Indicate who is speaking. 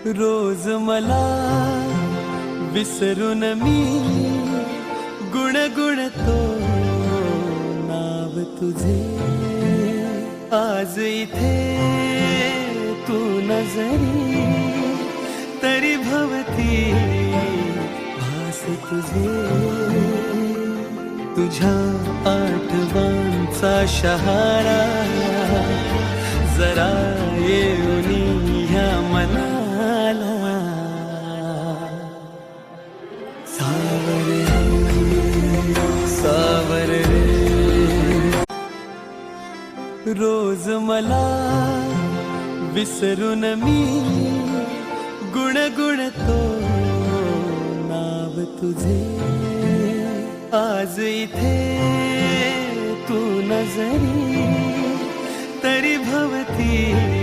Speaker 1: रोज मला विसरून मी गुणगुणतो नाव तुझे। आज इथे तू नजरी तरी भवती भास तुझे। तुझ्या आठवणचा शहारा जरा येऊन ह्या मनाला सावर सावर रोज मला विसरून मी गुणगुणतो नाव तुझे। आज इथे तू नजरी तरी भवती